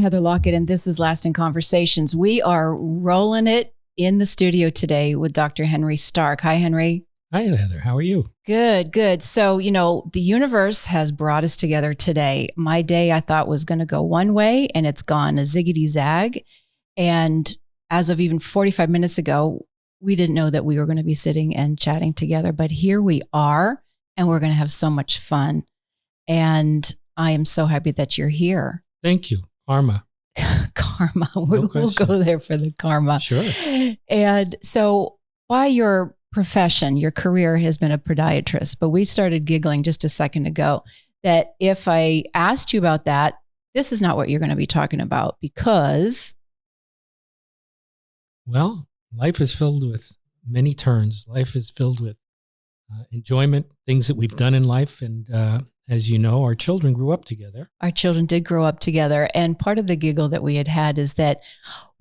Heather Lockett, and this is Lasting Conversations. We are rolling it in the studio today with Dr. Henry Stark. Hi, Henry. Hi, Heather. How are you? Good, good. So, the universe has brought us together today. My day I thought was going to go one way, and it's gone a ziggity zag. And as of even 45 minutes ago, we didn't know that we were going to be sitting and chatting together, but here we are, and we're going to have so much fun. And I am so happy that you're here. Thank you. Karma. Karma. We'll go there for the karma. Sure. And so by your profession, your career has been a podiatrist, but we started giggling just a second ago that if I asked you about that, this is not what you're going to be talking about because... Well, life is filled with many turns. Life is filled with enjoyment, things that we've done in life. And as you know, our children grew up together. Our children did grow up together. And part of the giggle that we had is that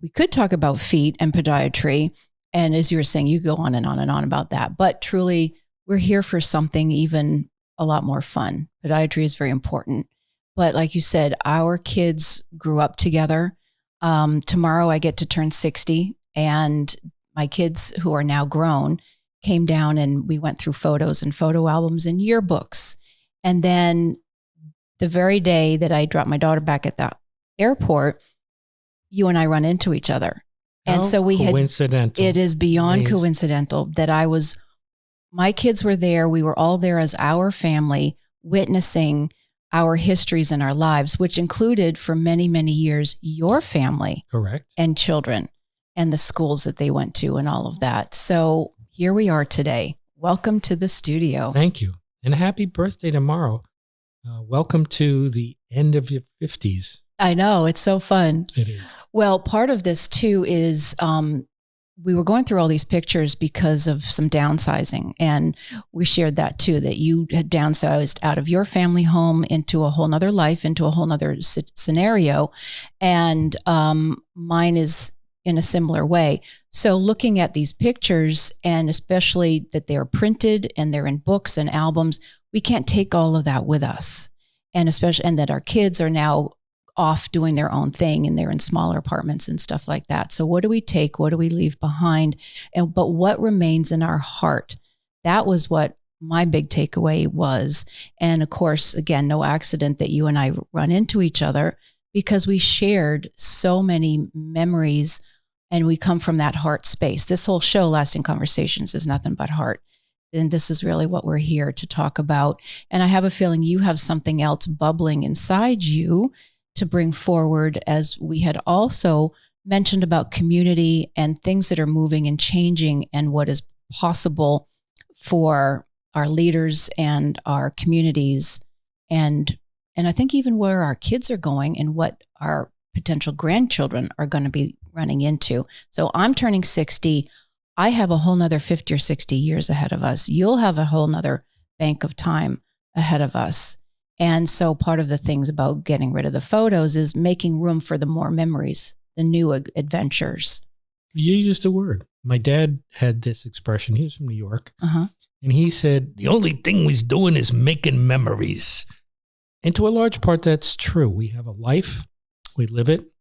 we could talk about feet and podiatry. And as you were saying, you go on and on and on about that. But truly, we're here for something even a lot more fun. Podiatry is very important. But like you said, our kids grew up together. Tomorrow I get to turn 60. And my kids, who are now grown, came down and we went through photos and photo albums and yearbooks. And then the very day that I dropped my daughter back at the airport, you and I run into each other. And so we coincidental. It is beyond coincidental that my kids were there. We were all there as our family, witnessing our histories and our lives, which included for many, many years, your family. Correct. And children and the schools that they went to and all of that. So here we are today. Welcome to the studio. Thank you. And happy birthday tomorrow. Welcome to the end of your 50s. I know. It's so fun. It is. Well, part of this too is we were going through all these pictures because of some downsizing. And we shared that too, that you had downsized out of your family home into a whole nother life, into a whole nother scenario. And mine is in a similar way. So looking at these pictures, and especially that they're printed and they're in books and albums, we can't take all of that with us. And that our kids are now off doing their own thing and they're in smaller apartments and stuff like that. So what do we take? What do we leave behind? But what remains in our heart? That was what my big takeaway was. And of course, again, no accident that you and I run into each other because we shared so many memories and we come from that heart space. This whole show, Lasting Conversations, is nothing but heart. And this is really what we're here to talk about. And I have a feeling you have something else bubbling inside you to bring forward, as we had also mentioned about community and things that are moving and changing and what is possible for our leaders and our communities. And I think even where our kids are going and what our potential grandchildren are going to be running into. So I'm turning 60. I have a whole nother 50 or 60 years ahead of us. You'll have a whole nother bank of time ahead of us. And so part of the things about getting rid of the photos is making room for the more memories, the new adventures. You used a word. My dad had this expression. He was from New York. Uh-huh. And he said, the only thing we're doing is making memories. And to a large part, that's true. We have a life. We live it.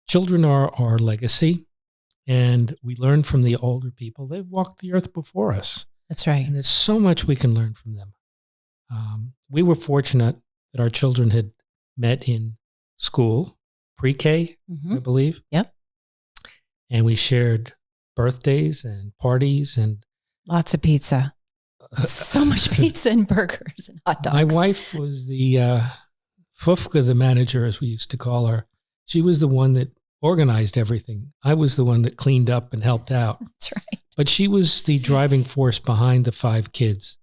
Children are our legacy. And we learn from the older people. They've walked the earth before us. That's right. And there's so much we can learn from them. We were fortunate that our children had met in school, pre-K, I believe. Yep. And we shared birthdays and parties and lots of pizza. So much pizza and burgers and hot dogs. My wife was the Fufka, the manager, as we used to call her. She was the one that organized everything. I was the one that cleaned up and helped out. That's right. But she was the driving force behind the 5 kids.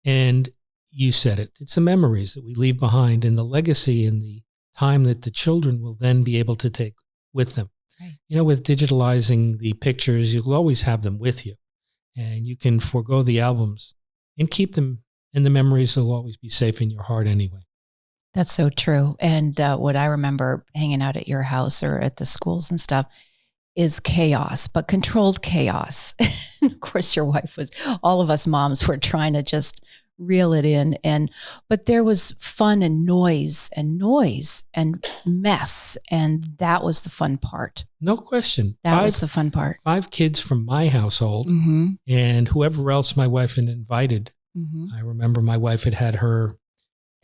And you said it. It's the memories that we leave behind and the legacy and the time that the children will then be able to take with them. Right. With digitalizing the pictures, you'll always have them with you. And you can forego the albums and keep them, and the memories will always be safe in your heart anyway. That's so true. And what I remember hanging out at your house or at the schools and stuff is chaos, but controlled chaos. And of course, your wife all of us moms were trying to just reel it in. But there was fun and noise and mess. And that was the fun part. No question. That was the fun part. 5 kids from my household and whoever else my wife had invited. I remember my wife had her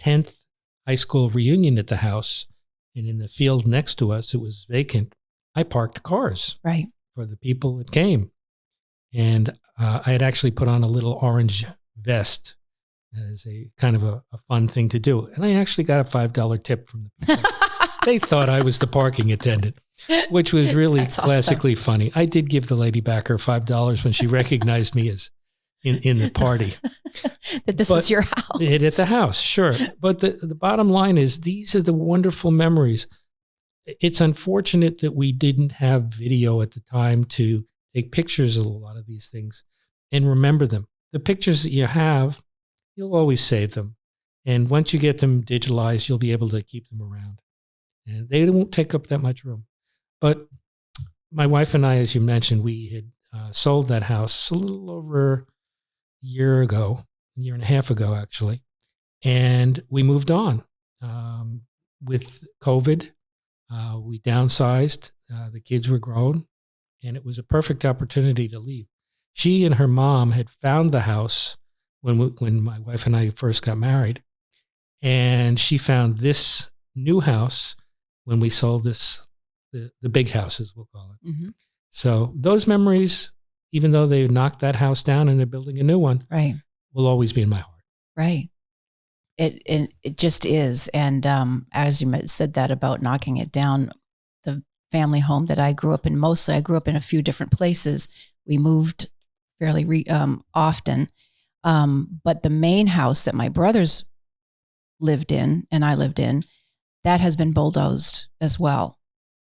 10th high school reunion at the house, and in the field next to us, it was vacant. I parked cars for the people that came. And I had actually put on a little orange vest as a kind of a fun thing to do. And I actually got a $5 tip from the people. They thought I was the parking attendant, which was really classically funny. I did give the lady back her $5 when she recognized me as in the party. That this was your house. At the house, sure. But the bottom line is these are the wonderful memories. It's unfortunate that we didn't have video at the time to take pictures of a lot of these things and remember them. The pictures that you have, you'll always save them. And once you get them digitalized, you'll be able to keep them around. And they won't take up that much room. But my wife and I, as you mentioned, we had sold that house a little over a year and a half ago, actually. And we moved on. With COVID, we downsized. The kids were grown, and it was a perfect opportunity to leave. She and her mom had found the house when my wife and I first got married, and she found this new house when we sold the big house, as we'll call it. So those memories, even though they knocked that house down and they're building a new one, will always be in my heart. Right. It just is. And as you said that about knocking it down, the family home that I grew up in, mostly I grew up in a few different places. We moved fairly often. But the main house that my brothers lived in and I lived in, that has been bulldozed as well.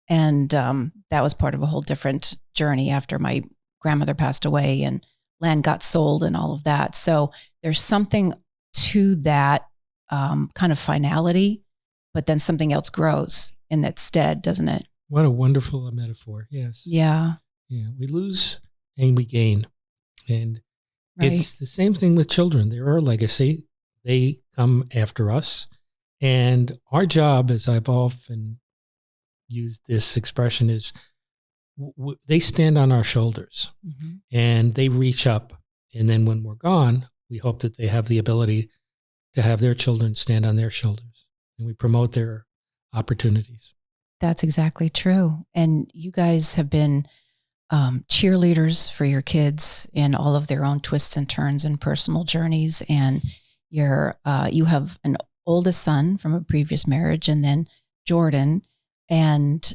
And that was part of a whole different journey after my grandmother passed away and land got sold and all of that. So there's something to that kind of finality, but then something else grows in that stead, doesn't it? What a wonderful metaphor. Yes. Yeah. Yeah. We lose and we gain. And it's the same thing with children. They're our legacy. They come after us. And our job, as I've often used this expression, is they stand on our shoulders and they reach up. And then when we're gone, we hope that they have the ability to have their children stand on their shoulders, and we promote their opportunities. That's exactly true. And you guys have been cheerleaders for your kids in all of their own twists and turns and personal journeys. And you have an oldest son from a previous marriage, and then Jordan and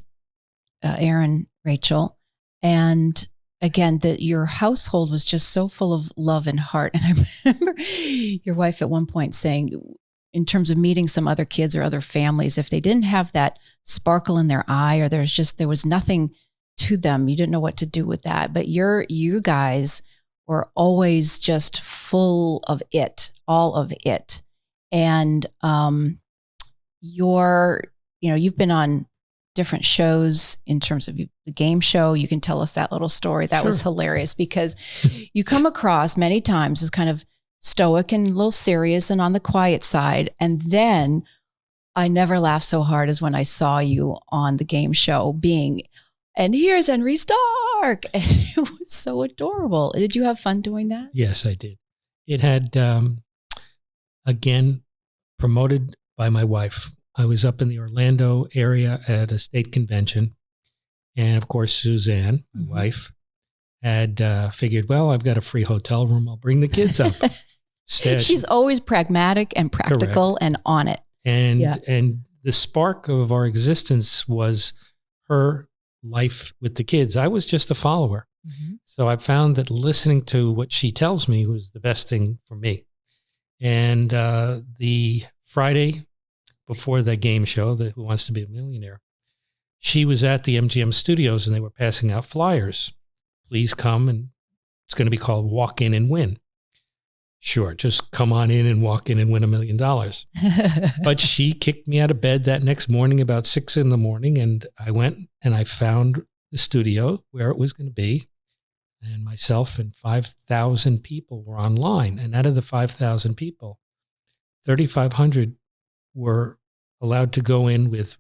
Aaron, Rachel. And again, your household was just so full of love and heart. And I remember your wife at one point saying, in terms of meeting some other kids or other families, if they didn't have that sparkle in their eye, or there was nothing to them, you didn't know what to do with that. But you guys were always just full of it, all of it. And you've been on different shows in terms of the game show. You can tell us that little story. That was hilarious, because you come across many times as kind of stoic and a little serious and on the quiet side. And then I never laughed so hard as when I saw you on the game show and here's Henry Stark. And it was so adorable. Did you have fun doing that? Yes, I did. It had, again, promoted by my wife. I was up in the Orlando area at a state convention. And of course, Suzanne, my wife, had figured, well, I've got a free hotel room. I'll bring the kids up. She's always pragmatic and practical and on it. And the spark of our existence was her life with the kids. I was just a follower. So I found that listening to what she tells me was the best thing for me. And the Friday before the game show, the Who Wants to Be a Millionaire, she was at the MGM studios and they were passing out flyers. Please come, and it's going to be called Walk In and Win. Sure, just come on in and walk in and win $1 million. But she kicked me out of bed that next morning about 6 a.m, and I went and I found the studio where it was going to be. and myself and 5,000 people were online. And out of the 5,000 people, 3,500 were allowed to go in with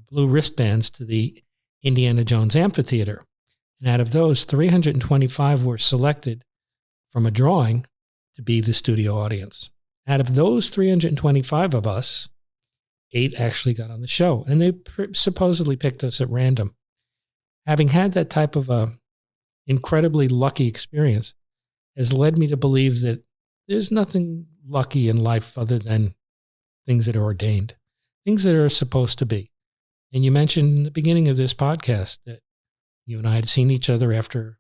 blue wristbands to the Indiana Jones Amphitheater. And out of those, 325 were selected from a drawing to be the studio audience. Out of those 325 of us, 8 actually got on the show, and they supposedly picked us at random. Having had that type of a incredibly lucky experience has led me to believe that there's nothing lucky in life other than things that are ordained, things that are supposed to be. And you mentioned in the beginning of this podcast that you and I had seen each other after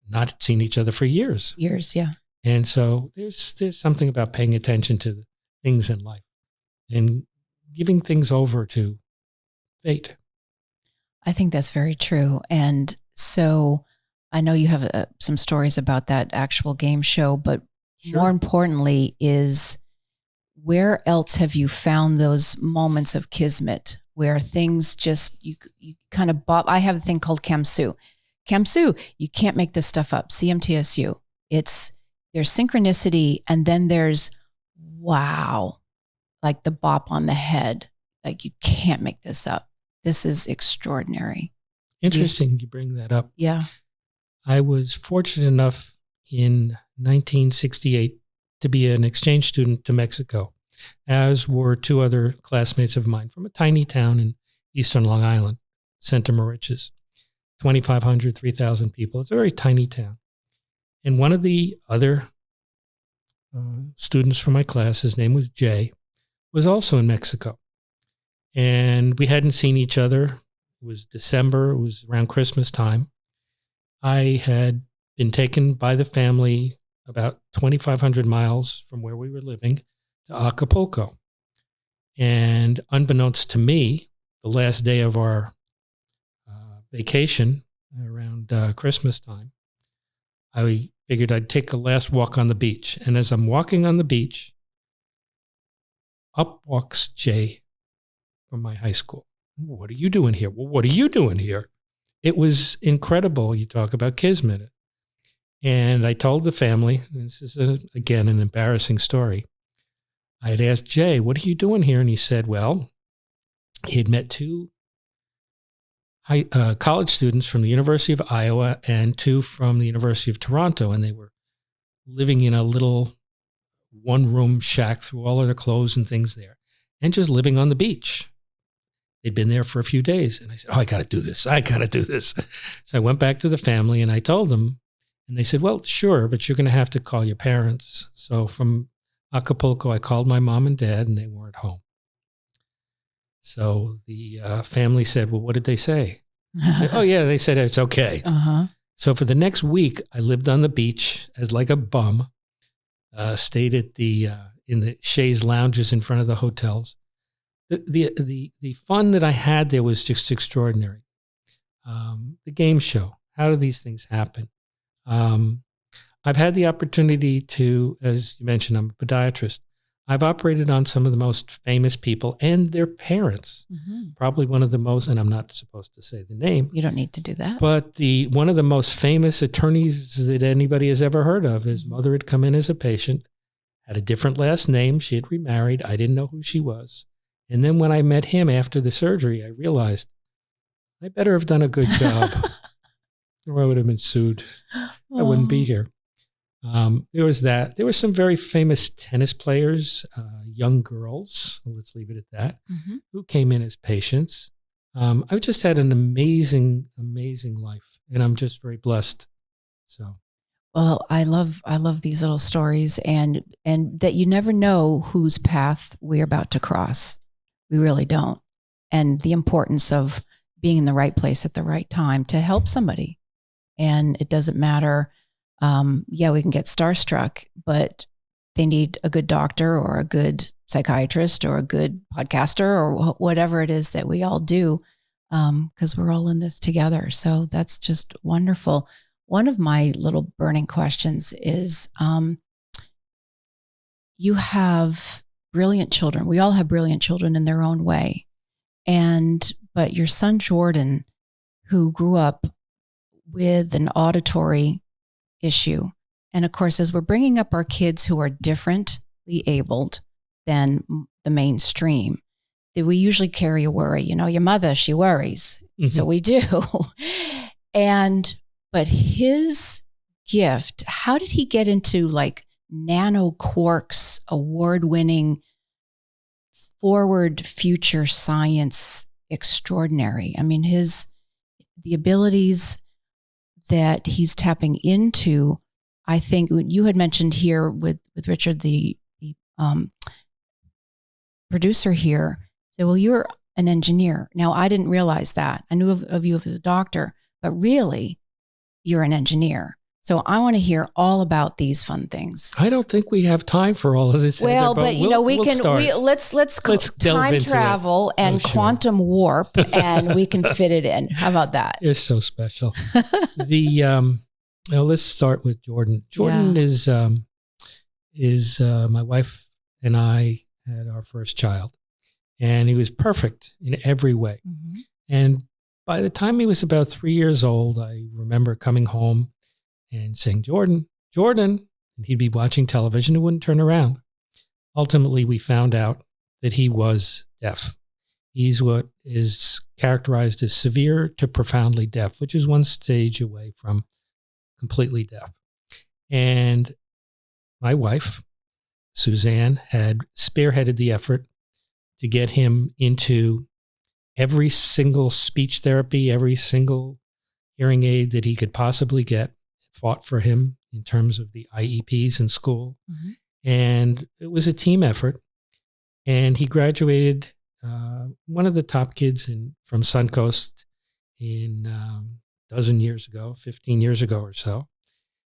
not seen each other for years. Years, yeah. And so there's something about paying attention to things in life and giving things over to fate. I think that's very true. And so I know you have some stories about that actual game show, but Sure. more importantly is, where else have you found those moments of kismet where things just, you kind of bob? I have a thing called Kamsu. Kamsu, you can't make this stuff up. CMTSU. There's synchronicity, and then there's, wow, like the bop on the head. Like, you can't make this up. This is extraordinary. Interesting you bring that up. Yeah. I was fortunate enough in 1968 to be an exchange student to Mexico, as were 2 other classmates of mine from a tiny town in eastern Long Island, Santa Mauritius. 2,500, 3,000 people. It's a very tiny town. And one of the other students from my class, his name was Jay, was also in Mexico. And we hadn't seen each other. It was December. It was around Christmas time. I had been taken by the family about 2,500 miles from where we were living to Acapulco. And unbeknownst to me, the last day of our vacation around Christmas time, I figured I'd take a last walk on the beach. And as I'm walking on the beach, up walks Jay from my high school. What are you doing here? Well, what are you doing here? It was incredible. You talk about kismet. And I told the family, this is, again, an embarrassing story. I had asked Jay, what are you doing here? And he said, well, he had met 2 college students from the University of Iowa and 2 from the University of Toronto, and they were living in a little 1-room shack through all of their clothes and things there, and just living on the beach. They'd been there for a few days, and I said, I got to do this. So I went back to the family, and I told them, and they said, well, sure, but you're going to have to call your parents. So from Acapulco, I called my mom and dad, and they weren't home. So the family said, well, what did they say? I said, oh, yeah, they said it's okay. Uh-huh. So for the next week, I lived on the beach as like a bum, stayed at in the chaise lounges in front of the hotels. The fun that I had there was just extraordinary. The game show, how do these things happen? I've had the opportunity to, as you mentioned, I'm a podiatrist. I've operated on some of the most famous people and their parents. Mm-hmm. Probably one of the most, and I'm not supposed to say the name. You don't need to do that. But one of the most famous attorneys that anybody has ever heard of. His mother had come in as a patient, had a different last name. She had remarried. I didn't know who she was. And then when I met him after the surgery, I realized I better have done a good job or I would have been sued. I wouldn't be here. There was that. There were some very famous tennis players, young girls, let's leave it at that, mm-hmm. who came in as patients. I've just had an amazing, amazing life, and I'm just very blessed. So, well, I love these little stories, and that you never know whose path we're about to cross. We really don't. And the importance of being in the right place at the right time to help somebody. And it doesn't matter. Yeah, we can get starstruck, but they need a good doctor or a good psychiatrist or a good podcaster or whatever it is that we all do, because we're all in this together. So that's just wonderful. One of my little burning questions is, you have brilliant children. We all have brilliant children in their own way. But your son, Jordan, who grew up with an auditory issue. And of course, as we're bringing up our kids who are differently abled than the mainstream, that we usually carry a worry. Your mother, she worries. Mm-hmm. So we do. But his gift, how did he get into like nano quarks, award-winning, forward future science extraordinary? I mean, the abilities that he's tapping into, I think you had mentioned here with Richard, the producer here, said, well, you're an engineer. Now, I didn't realize that. I knew of you as a doctor, but really, you're an engineer. So I want to hear all about these fun things. I don't think we have time for all of this. Well, Heather, let's time travel and quantum warp, and we can fit it in. How about that? You're so special. Let's start with Jordan. Jordan is my wife and I had our first child, and he was perfect in every way. Mm-hmm. And by the time he was about 3 years old, I remember coming home and saying, Jordan, and he'd be watching television and wouldn't turn around. Ultimately, we found out that he was deaf. He's what is characterized as severe to profoundly deaf, which is one stage away from completely deaf. And my wife, Suzanne, had spearheaded the effort to get him into every single speech therapy, every single hearing aid that he could possibly get, fought for him in terms of the IEPs in school. Mm-hmm. And it was a team effort. And he graduated one of the top kids from Suncoast in 15 years ago or so,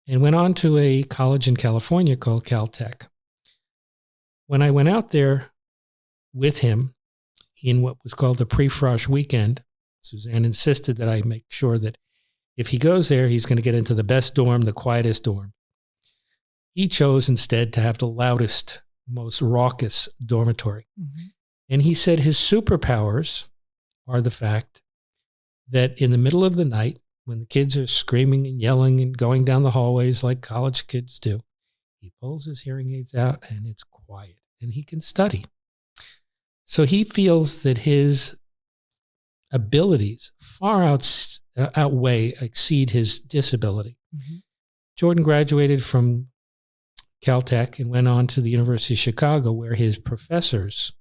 and went on to a college in California called Caltech. When I went out there with him in what was called the pre-frosh weekend, Suzanne insisted that I make sure that if he goes there, he's going to get into the best dorm, the quietest dorm. He chose instead to have the loudest, most raucous dormitory. Mm-hmm. And he said his superpowers are the fact that in the middle of the night, when the kids are screaming and yelling and going down the hallways like college kids do, he pulls his hearing aids out and it's quiet and he can study. So he feels that his abilities far exceed his disability. Mm-hmm. Jordan graduated from Caltech and went on to the University of Chicago, where his professors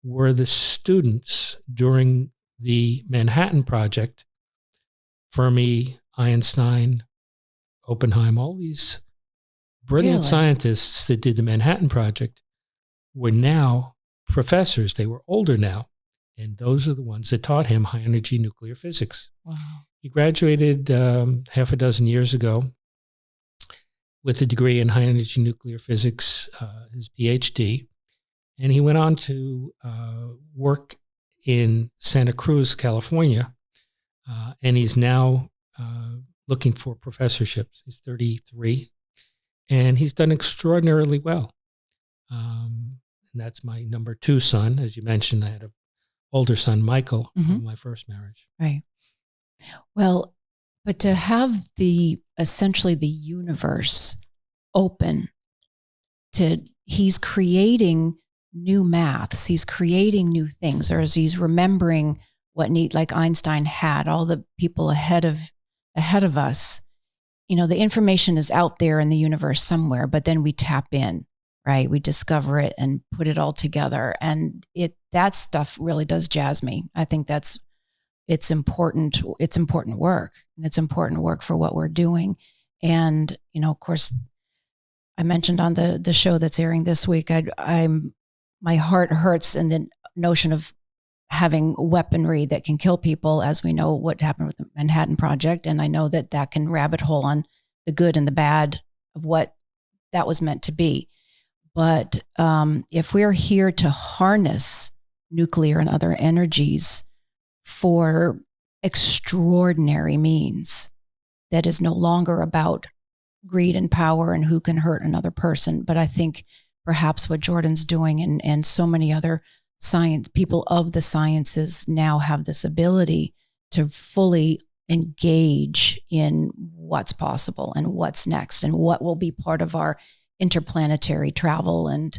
were the students during the Manhattan Project. Fermi, Einstein, Oppenheimer, all these brilliant scientists that did the Manhattan Project were now professors. They were older now. And those are the ones that taught him high-energy nuclear physics. Wow. He graduated half a dozen years ago with a degree in high-energy nuclear physics, his PhD. And he went on to work in Santa Cruz, California. And he's now looking for professorships. He's 33. And he's done extraordinarily well. And that's my number 2 son. As you mentioned, I had an older son, Michael, mm-hmm. from my first marriage. Right. Well, but to have essentially the universe open to, he's creating new maths, he's creating new things, or as he's remembering like Einstein had, all the people ahead of us, the information is out there in the universe somewhere, but then we tap in, right? We discover it and put it all together. And that stuff really does jazz me. I think it's important work, and it's important work for what we're doing. And, of course, I mentioned on the show that's airing this week, my heart hurts in the notion of having weaponry that can kill people, as we know what happened with the Manhattan Project. And I know that can rabbit hole on the good and the bad of what that was meant to be. But if we're here to harness nuclear and other energies for extraordinary means, that is no longer about greed and power and who can hurt another person. But I think perhaps what Jordan's doing and so many other people of the sciences now have this ability to fully engage in what's possible and what's next and what will be part of our interplanetary travel. And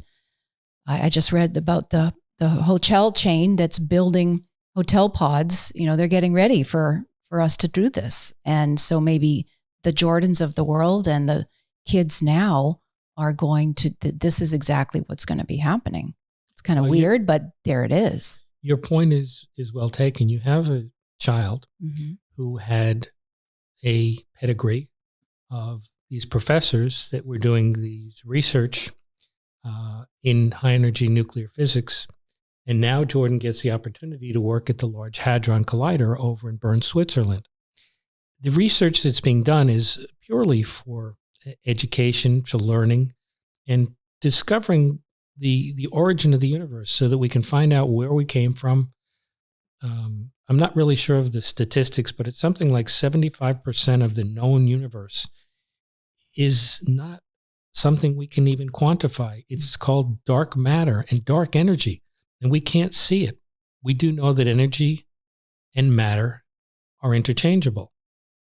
I just read about the hotel chain that's building hotel pods. They're getting ready for us to do this. And so maybe the Jordans of the world and the kids now are going to, this is exactly what's going to be happening. It's kind of weird, but there it is. Your point is well taken. You have a child who had a pedigree of these professors that were doing these research in high energy nuclear physics. And now Jordan gets the opportunity to work at the Large Hadron Collider over in Bern, Switzerland. The research that's being done is purely for education, for learning, and discovering the origin of the universe so that we can find out where we came from. I'm not really sure of the statistics, but it's something like 75% of the known universe is not something we can even quantify. It's called dark matter and dark energy, and we can't see it. We do know that energy and matter are interchangeable,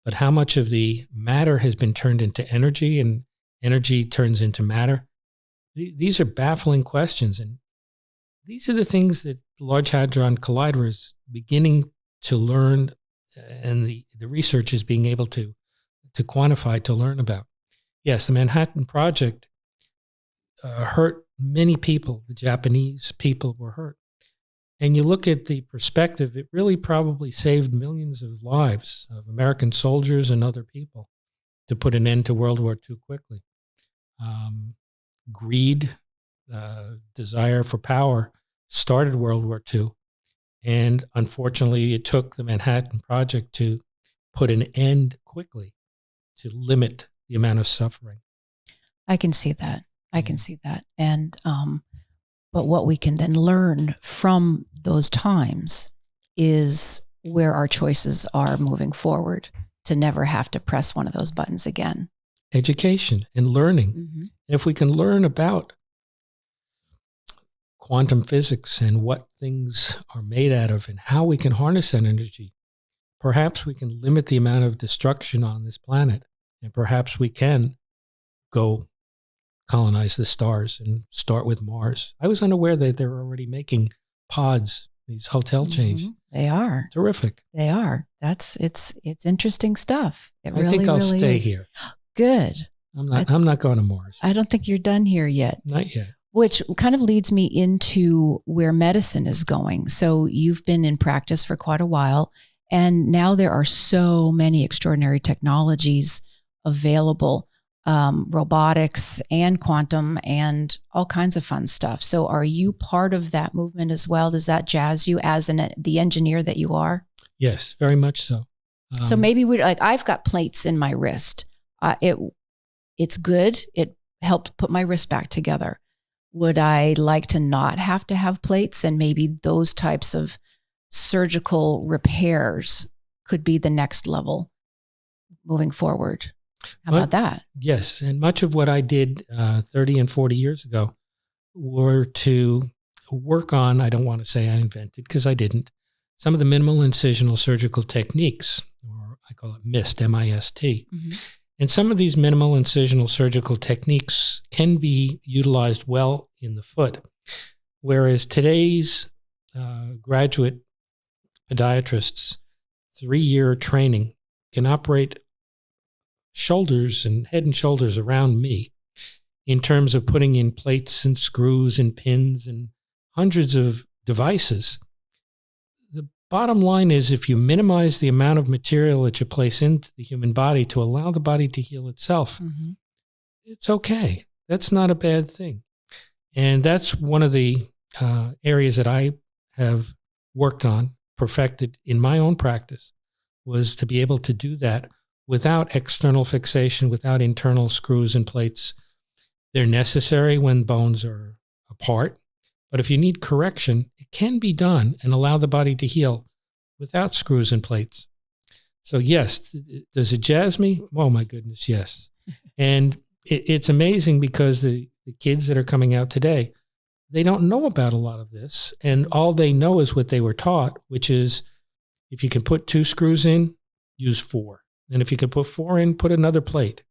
but how much of the matter has been turned into energy and energy turns into matter? These are baffling questions, and these are the things that the Large Hadron Collider is beginning to learn, and the research is being able to quantify, to learn about. Yes, the Manhattan Project hurt many people. The Japanese people were hurt. And you look at the perspective, it really probably saved millions of lives of American soldiers and other people to put an end to World War II quickly. Greed, desire for power started World War II. And unfortunately, it took the Manhattan Project to put an end quickly, to limit the amount of suffering. I can see that. And, but what we can then learn from those times is where our choices are moving forward to never have to press one of those buttons again. Education and learning. And if we can learn about quantum physics and what things are made out of and how we can harness that energy, perhaps we can limit the amount of destruction on this planet, and perhaps we can go colonize the stars and start with Mars. I was unaware that they're already making pods, these hotel chains. They are. Terrific. They are. It's interesting stuff. I think I'll stay here. Good. I'm not going to Mars. I don't think you're done here yet. Not yet. Which kind of leads me into where medicine is going. So you've been in practice for quite a while, and now there are so many extraordinary technologies available, robotics and quantum and all kinds of fun stuff. So are you part of that movement as well? Does that jazz you as the engineer that you are? Yes, very much so. So maybe I've got plates in my wrist. It's good. It helped put my wrist back together. Would I like to not have to have plates? And maybe those types of surgical repairs could be the next level moving forward. How about that? Yes. And much of what I did 30 and 40 years ago were to work on, I don't want to say I invented because I didn't, some of the minimal incisional surgical techniques, or I call it MIST, M-I-S-T. And some of these minimal incisional surgical techniques can be utilized well in the foot, whereas today's graduate podiatrists, 3-year training, can operate shoulders and head and shoulders around me in terms of putting in plates and screws and pins and hundreds of devices. The bottom line is, if you minimize the amount of material that you place into the human body to allow the body to heal itself, it's okay. That's not a bad thing. And that's one of the areas that I have worked on, perfected in my own practice, was to be able to do that without external fixation, without internal screws and plates. They're necessary when bones are apart. But if you need correction, it can be done and allow the body to heal without screws and plates. So yes, does it jazz me? Oh my goodness, yes. And it's amazing because the kids that are coming out today, they don't know about a lot of this. And all they know is what they were taught, which is if you can put 2 screws in, use 4. And if you could put 4 in, put another plate.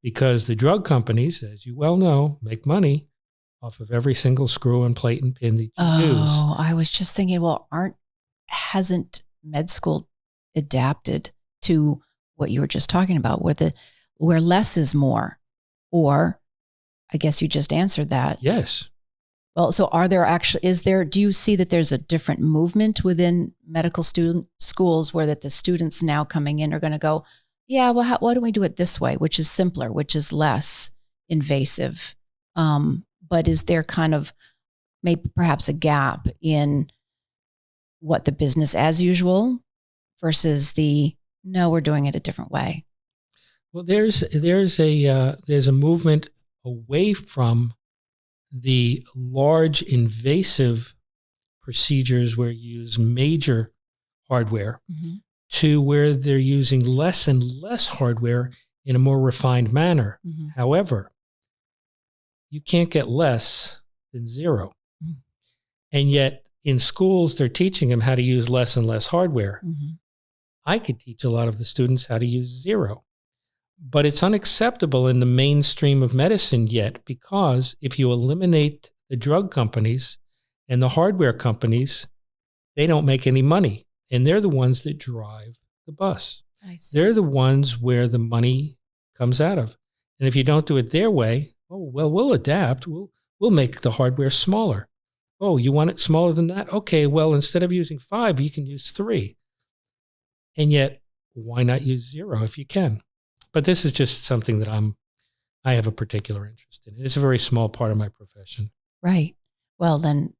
Because the drug companies, as you well know, make money off of every single screw and plate and pin that you use. Oh, I was just thinking, well, hasn't med school adapted to what you were just talking about, where less is more? Or I guess you just answered that. Yes. Well, so do you see that there's a different movement within medical schools where that the students now coming in are going to go, yeah, well, why don't we do it this way, which is simpler, which is less invasive? But is there kind of maybe perhaps a gap in what the business as usual versus no, we're doing it a different way? Well, there's a movement away from the large invasive procedures where you use major hardware to where they're using less and less hardware in a more refined manner. However, you can't get less than 0. And yet in schools, they're teaching them how to use less and less hardware. I could teach a lot of the students how to use 0. But it's unacceptable in the mainstream of medicine yet, because if you eliminate the drug companies and the hardware companies, they don't make any money. And they're the ones that drive the bus. They're the ones where the money comes out of. And if you don't do it their way, we'll adapt. We'll make the hardware smaller. Oh, you want it smaller than that? Okay, well, instead of using 5, you can use 3. And yet, why not use 0 if you can? But this is just something that I have a particular interest in. It's a very small part of my profession. Right. Well, then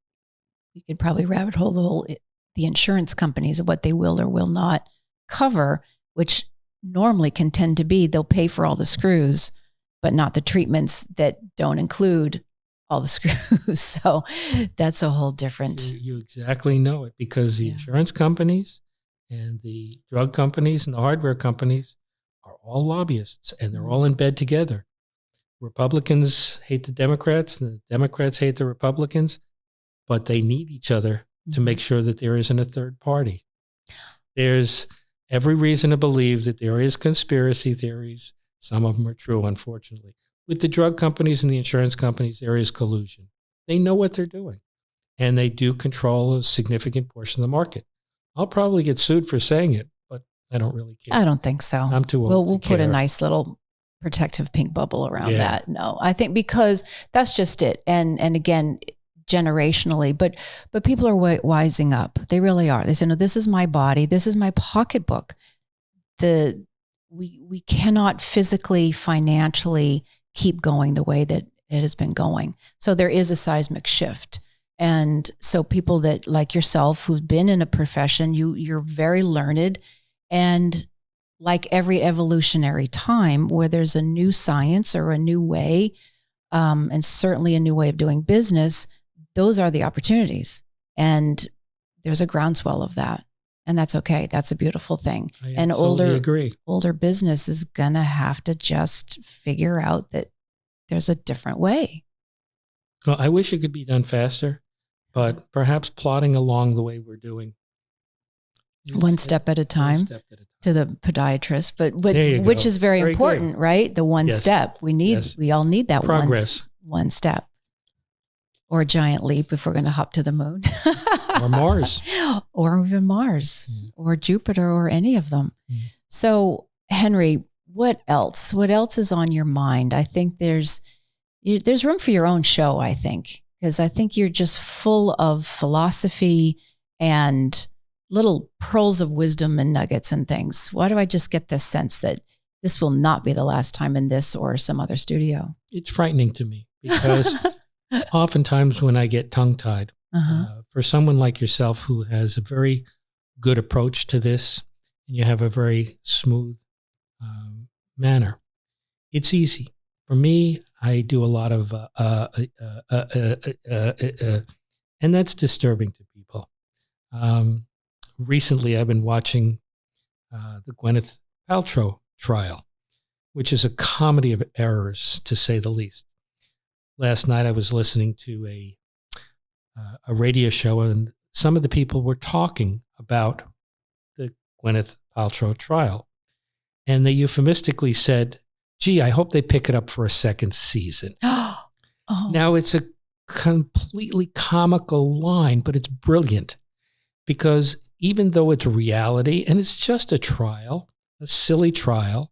we could probably rabbit hole the insurance companies of what they will or will not cover, which normally can tend to be they'll pay for all the screws, but not the treatments that don't include all the screws. So that's a whole different. You exactly know it, because the insurance companies and the drug companies and the hardware companies are all lobbyists, and they're all in bed together. Republicans hate the Democrats, and the Democrats hate the Republicans, but they need each other to make sure that there isn't a third party. There's every reason to believe that there is conspiracy theories. Some of them are true, unfortunately. With the drug companies and the insurance companies, there is collusion. They know what they're doing, and they do control a significant portion of the market. I'll probably get sued for saying it, but I don't really care. I don't think so. I'm too old We'll to put care. a nice little protective pink bubble around that. No, I think because that's just it. And again, generationally, but people are wising up. They really are. They say, no, this is my body. This is my pocketbook. We cannot physically, financially keep going the way that it has been going. So there is a seismic shift. And so people that like yourself, who've been in a profession, you're very learned, and like every evolutionary time where there's a new science or a new way, and certainly a new way of doing business, those are the opportunities. And there's a groundswell of that. And that's okay. That's a beautiful thing. I absolutely agree. Older business is going to have to just figure out that there's a different way. Well, I wish it could be done faster, but perhaps plodding along the way we're doing. One step at a time to the podiatrist, but which is very important, right? The one step we all need that progress. One step, or a giant leap if we're going to hop to the moon, or Mars, or even Mars, or Jupiter, or any of them. So, Henry, what else? What else is on your mind? I think there's room for your own show. I think, because I think you're just full of philosophy and little pearls of wisdom and nuggets and things. Why do I just get this sense that this will not be the last time in this or some other studio? It's frightening to me, because oftentimes when I get tongue-tied, for someone like yourself who has a very good approach to this, and you have a very smooth manner, it's easy. For me, I do a lot of, and that's disturbing to people. Recently, I've been watching the Gwyneth Paltrow trial, which is a comedy of errors, to say the least. Last night, I was listening to a radio show, and some of the people were talking about the Gwyneth Paltrow trial. And they euphemistically said, gee, I hope they pick it up for a second season. Oh. Now, it's a completely comical line, but it's brilliant because even though it's reality and it's just a trial, a silly trial,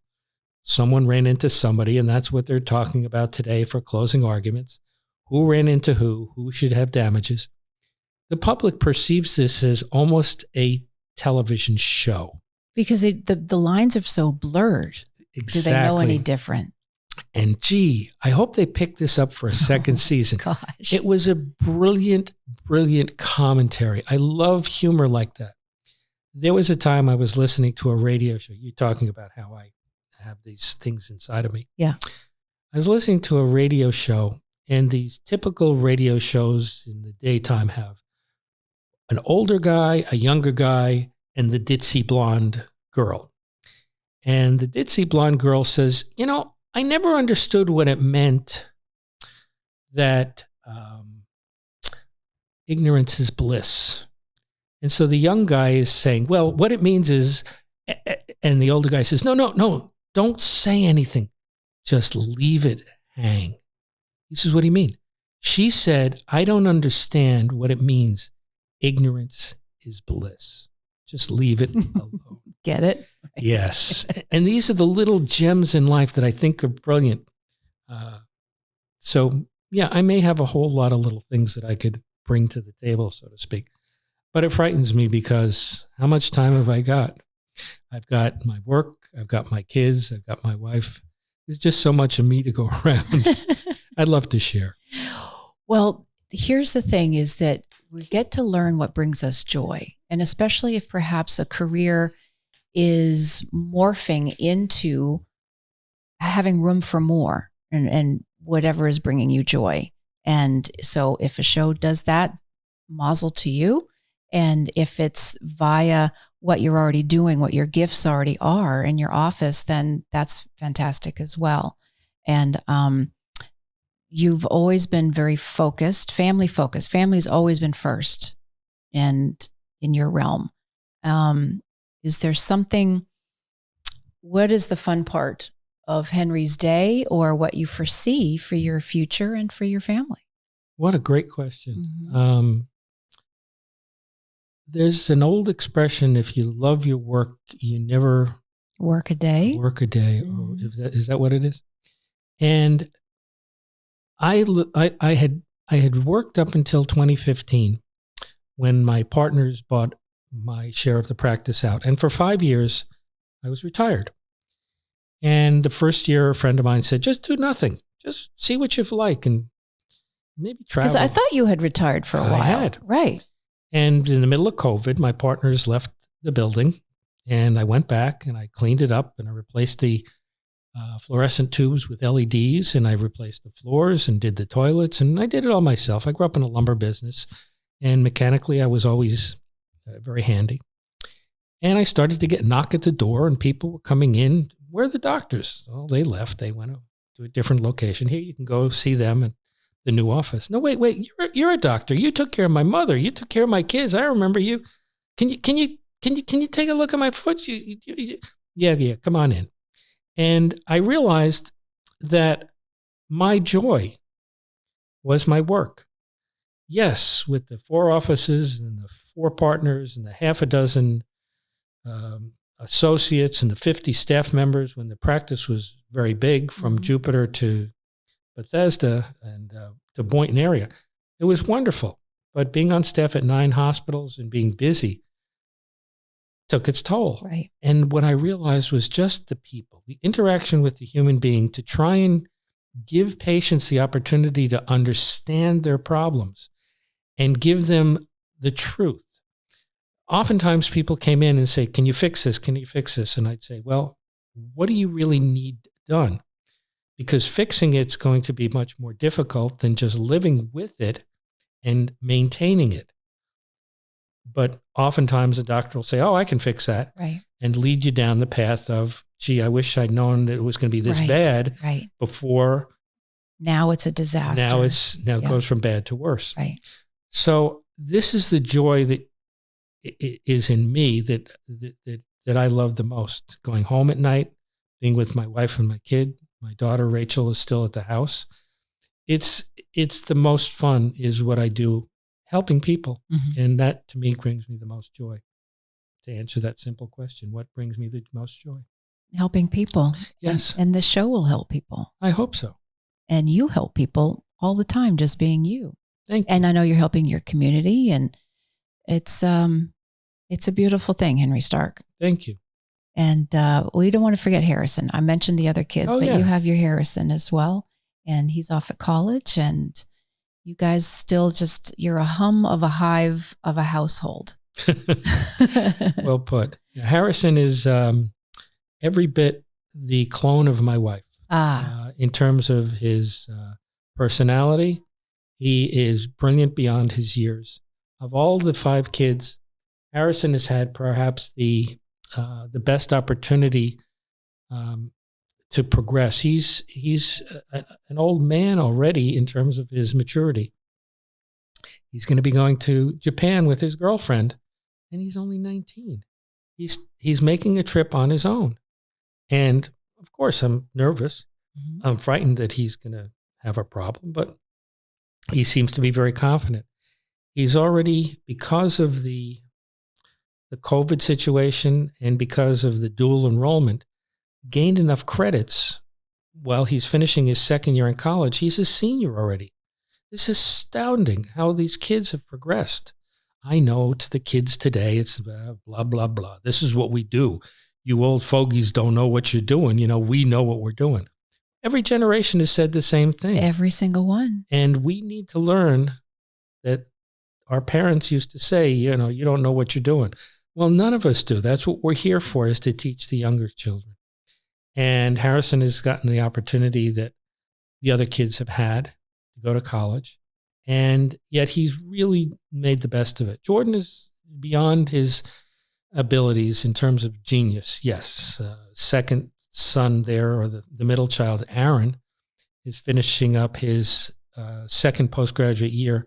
someone ran into somebody, and that's what they're talking about today for closing arguments. Who ran into who should have damages. The public perceives this as almost a television show. Because the lines are so blurred. Exactly. Do they know any different? And gee, I hope they pick this up for a second season. Gosh. It was a brilliant, brilliant commentary. I love humor like that. There was a time I was listening to a radio show. You're talking about how I have these things inside of me. Yeah. I was listening to a radio show, and these typical radio shows in the daytime have an older guy, a younger guy, and the ditzy blonde girl. And the ditzy blonde girl says, you know, I never understood what it meant that ignorance is bliss. And so the young guy is saying, well, what it means is, and the older guy says, no, don't say anything. Just leave it hang. This is what he means. She said, I don't understand what it means. Ignorance is bliss. Just leave it alone. Get it? Yes. And these are the little gems in life that I think are brilliant. So, yeah, I may have a whole lot of little things that I could bring to the table, so to speak. But it frightens me because how much time have I got? I've got my work. I've got my kids. I've got my wife. There's just so much of me to go around. I'd love to share. Well, here's the thing is that we get to learn what brings us joy. And especially if perhaps a career is morphing into having room for more and whatever is bringing you joy. And so if a show does that, mazel to you. And if it's via what you're already doing, what your gifts already are in your office, then that's fantastic as well. And you've always been very focused. Family's always been first and in your realm. Is there something, what is the fun part of Henry's day or what you foresee for your future and for your family? What a great question. Mm-hmm. There's an old expression, if you love your work, you never work a day. Mm-hmm. Or is that what it is? And I had worked up until 2015 when my partners bought my share of the practice out. And for 5 years, I was retired. And the first year, a friend of mine said, just do nothing. Just see what you like and maybe travel. Because I thought you had retired for a while. I had. Right. And in the middle of COVID, my partners left the building and I went back and I cleaned it up and I replaced the fluorescent tubes with LEDs and I replaced the floors and did the toilets and I did it all myself. I grew up in a lumber business and mechanically I was always very handy. And I started to get knock at the door and people were coming in. Where are the doctors? Well, they left. They went to a different location. Here, you can go see them at the new office. No, wait, you're a doctor. You took care of my mother. You took care of my kids. I remember you. Can you take a look at my foot? Yeah, come on in. And I realized that my joy was my work. Yes, with the 4 offices and the 4 partners and the half a dozen associates and the 50 staff members when the practice was very big from Jupiter to Bethesda and to Boynton area. It was wonderful. But being on staff at 9 hospitals and being busy took its toll. Right. And what I realized was just the people, the interaction with the human being to try and give patients the opportunity to understand their problems and give them the truth. Oftentimes people came in and say, can you fix this? Can you fix this? And I'd say, well, what do you really need done? Because fixing it's going to be much more difficult than just living with it and maintaining it. But oftentimes a doctor will say, oh, I can fix that. Right. And lead you down the path of, gee, I wish I'd known that it was going to be this bad before. Now it's a disaster. Now it goes from bad to worse. Right. So this is the joy that is in me that that I love the most. Going home at night, being with my wife and my kid. My daughter, Rachel, is still at the house. It's the most fun is what I do, helping people. Mm-hmm. And that, to me, brings me the most joy. To answer that simple question, what brings me the most joy? Helping people. Yes. And this show will help people. I hope so. And you help people all the time, just being you. Thank you. And I know you're helping your community, and it's a beautiful thing, Henry Stark. Thank you. And we don't want to forget Harrison. I mentioned the other kids, but you have your Harrison as well. And he's off at college, and you guys still you're a hum of a hive of a household. Well put. Harrison is every bit the clone of my wife. In terms of his personality, he is brilliant beyond his years. Of all the 5 kids, Harrison has had perhaps the best opportunity to progress. He's an old man already in terms of his maturity. He's going to be going to Japan with his girlfriend, and he's only 19. He's making a trip on his own. And of course, I'm nervous. Mm-hmm. I'm frightened that he's going to have a problem, but he seems to be very confident. He's already, because of the COVID situation and because of the dual enrollment, gained enough credits while he's finishing his second year in college. He's a senior already. This is astounding how these kids have progressed. I know to the kids today, it's blah, blah, blah. This is what we do. You old fogies don't know what you're doing. We know what we're doing. Every generation has said the same thing. Every single one. And we need to learn that our parents used to say, you don't know what you're doing. Well, none of us do. That's what we're here for, is to teach the younger children. And Harrison has gotten the opportunity that the other kids have had to go to college. And yet he's really made the best of it. Jordan is beyond his abilities in terms of genius. Yes. Second son there, or the middle child, Aaron, is finishing up his second postgraduate year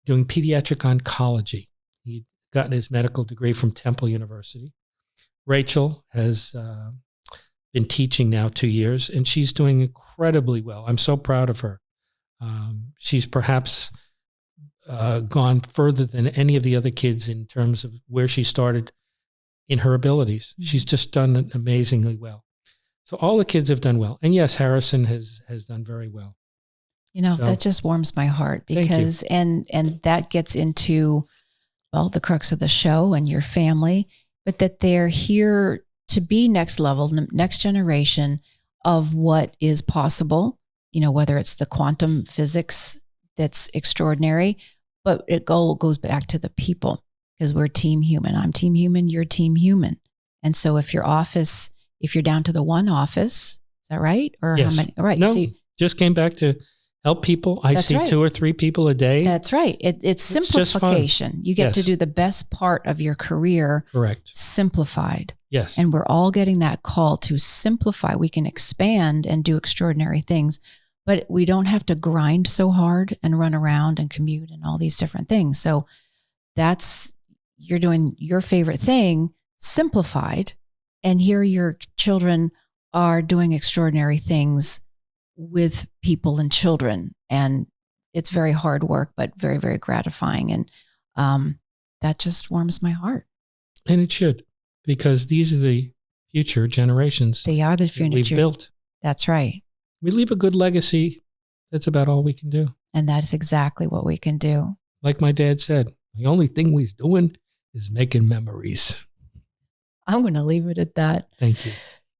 doing pediatric oncology. He'd gotten his medical degree from Temple University. Rachel has been teaching now 2 years, and she's doing incredibly well. I'm so proud of her. She's perhaps gone further than any of the other kids in terms of where she started in her abilities. Mm-hmm. She's just done amazingly well. So all the kids have done well. And yes, Harrison has done very well. That just warms my heart, because, and that gets into, well, the crux of the show and your family, but that they're here to be next level, next generation of what is possible, whether it's the quantum physics that's extraordinary, but it goes back to the people, because we're team human. I'm team human, you're team human. And so if you're down to the one office, is that right? Or yes. how many? All right. No, So just came back to help people. I see 2 or 3 people a day. That's right. It's simplification. You get to do the best part of your career. Correct. Simplified. Yes. And we're all getting that call to simplify. We can expand and do extraordinary things, but we don't have to grind so hard and run around and commute and all these different things. So you're doing your favorite thing, simplified. And here your children are doing extraordinary things with people and children. And it's very hard work, but very, very gratifying. And that just warms my heart. And it should, because these are the future generations. They are the future we've built. That's right. We leave a good legacy. That's about all we can do. And that is exactly what we can do. Like my dad said, the only thing we're doing is making memories. I'm going to leave it at that. Thank you.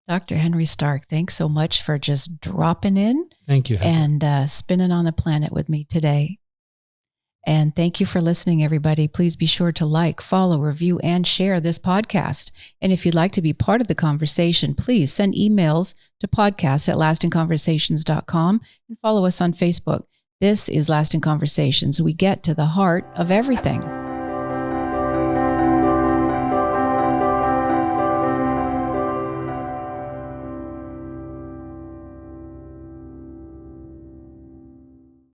Dr. Henry Stark, thanks so much for just dropping in. Thank you, Heather. And spinning on the planet with me today. And thank you for listening, everybody. Please be sure to like, follow, review, and share this podcast. And if you'd like to be part of the conversation, please send emails to podcast@lastingconversations.com and follow us on Facebook. This is Lasting Conversations. We get to the heart of everything.